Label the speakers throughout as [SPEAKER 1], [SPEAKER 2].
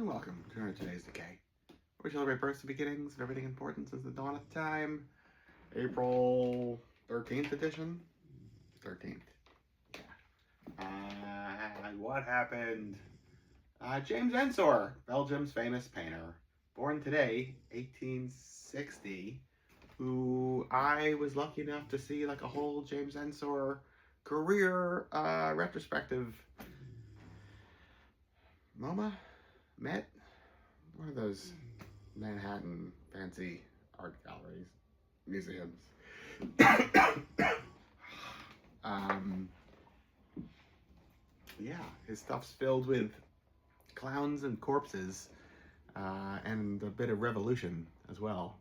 [SPEAKER 1] and welcome to today's Decay. We celebrate births and beginnings of everything important since the dawn of time. April 13th edition? 13th. Yeah. What happened? James Ensor, Belgium's famous painter. Born today, 1860, who I was lucky enough to see like a whole James Ensor career retrospective. MoMA? Met? One of those Manhattan fancy art galleries, museums. Yeah, his stuff's filled with clowns and corpses, and a bit of revolution as well.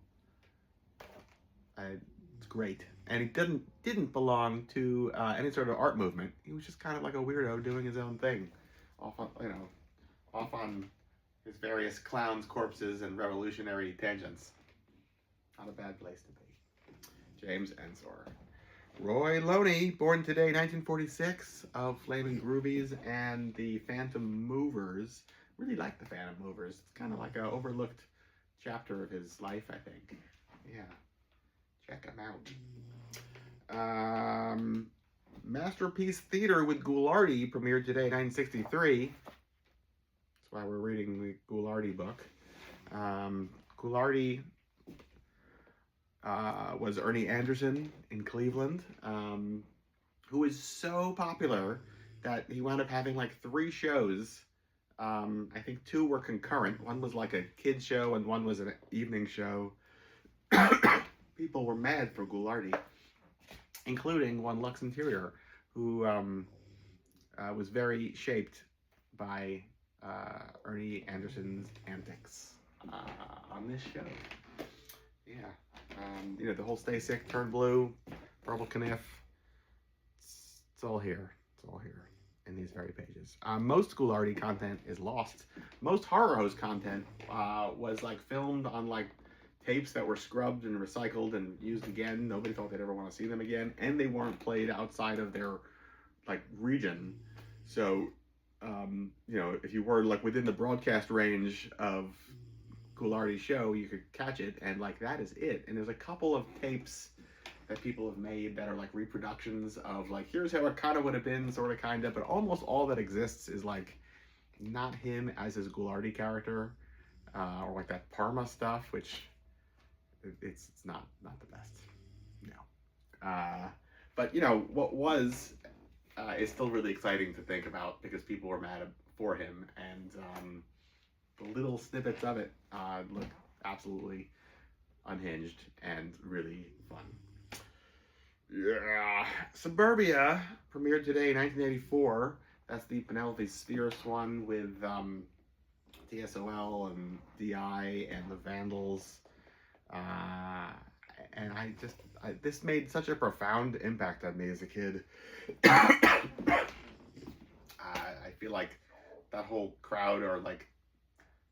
[SPEAKER 1] It's great, and he didn't belong to any sort of art movement. He was just kind of like a weirdo doing his own thing, off on his various clowns, corpses, and revolutionary tangents. Not a bad place to be. James Ensor. Roy Loney, born today, 1946, of Flaming Groovies and the Phantom Movers. Really like the Phantom Movers. It's kind of like an overlooked chapter of his life, I think. Yeah. Check him out. Masterpiece Theater with Ghoulardi premiered today, 1963. That's why we're reading the Ghoulardi book. Ghoulardi was Ernie Anderson in Cleveland, who was so popular that he wound up having like 3 shows. I think 2 were concurrent. One was like a kid's show and one was an evening show. People were mad for Ghoulardi, including one Lux Interior, who was very shaped by Ernie Anderson's antics on this show. Yeah. The whole Stay Sick, Turn Blue, Purple Kniff. It's all here. It's all here in these very pages. Most Ghoulardi content is lost. Most Horror Host content was like filmed on like tapes that were scrubbed and recycled and used again. Nobody thought they'd ever want to see them again, and they weren't played outside of their like region. So, if you were like within the broadcast range of Ghoulardi's show, you could catch it, and like that is it. And there's a couple of tapes that people have made that are like reproductions of like, here's how it kind of would have been, sort of, kind of, but almost all that exists is like not him as his Ghoulardi character, or like that Parma stuff, which it's not the best. No. But what was is still really exciting to think about because people were mad for him, and the little snippets of it look absolutely unhinged and really fun. Yeah. Suburbia premiered today, 1984. That's the Penelope Spheris one with TSOL and DI and the Vandals. And this made such a profound impact on me as a kid. I feel like that whole crowd are like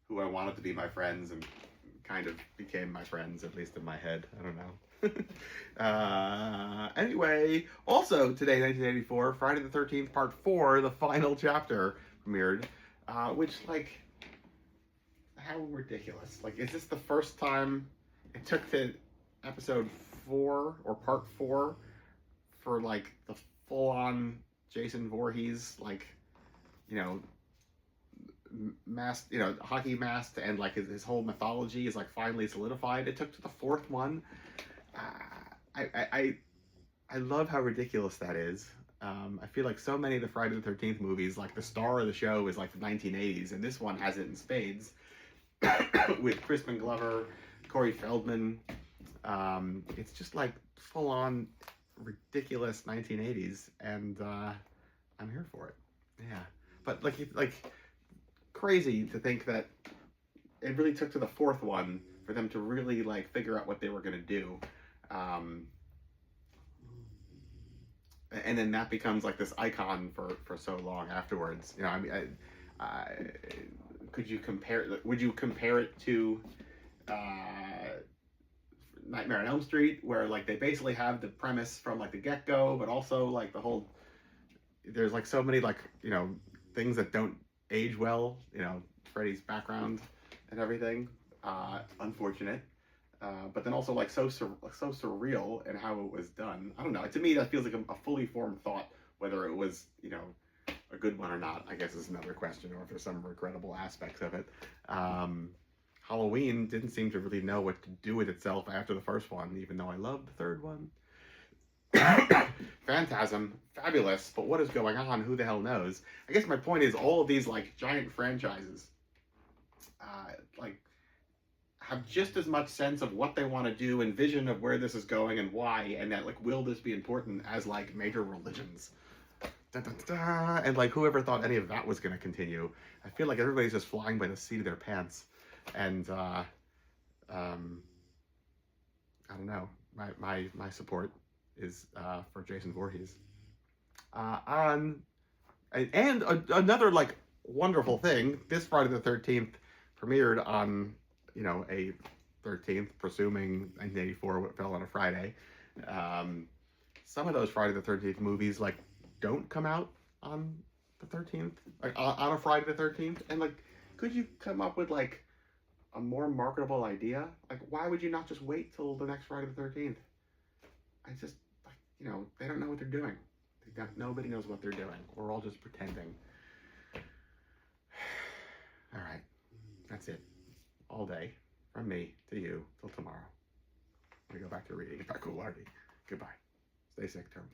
[SPEAKER 1] who I wanted to be my friends and kind of became my friends, at least in my head. I don't know. Anyway, also today, 1984, Friday the 13th, Part 4, the final chapter premiered, which, like, how ridiculous. Like, is this the first time it took to episode 4 or Part 4 for, like, the full-on Jason Voorhees, like, mask, hockey mask, and like his whole mythology is like finally solidified. It took to the 4th one. I love how ridiculous that is. I feel like so many of the Friday the 13th movies, like the star of the show is like the 1980s, and this one has it in spades with Crispin Glover, Corey Feldman. It's just like full on ridiculous 1980s, and I'm here for it. Yeah, but like crazy to think that it really took to the 4th one for them to really like figure out what they were going to do, and then that becomes like this icon for so long afterwards. Would you compare it to Nightmare on Elm Street, where like they basically have the premise from like the get-go, but also like the whole, there's like so many like things that don't age well, Freddy's background and everything. Unfortunate. But then also like so surreal in how it was done. I don't know. To me, that feels like a fully formed thought. Whether it was, you know, a good one or not, I guess is another question, or if there's some regrettable aspects of it. Halloween didn't seem to really know what to do with itself after the first one, even though I loved the third one. Phantasm, fabulous, but what is going on? Who the hell knows? I guess my point is all of these like giant franchises, like have just as much sense of what they want to do and vision of where this is going and why, and that like will this be important as like major religions. Da, da, da, da. And like whoever thought any of that was going to continue. I feel like everybody's just flying by the seat of their pants, and I don't know. My support is for Jason Voorhees. Another like wonderful thing, this Friday the 13th premiered on, you know, a 13th, presuming 1984 fell on a Friday. Some of those Friday the 13th movies like don't come out on the 13th, like on a Friday the 13th, and like, could you come up with like a more marketable idea? Like, why would you not just wait till the next Friday the 13th? I just, like, you know, they don't know what they're doing. Nobody knows what they're doing. We're all just pretending. All right, that's it. All day, from me to you, till tomorrow. We go back to reading about Coolardy. Goodbye. Stay sick, term.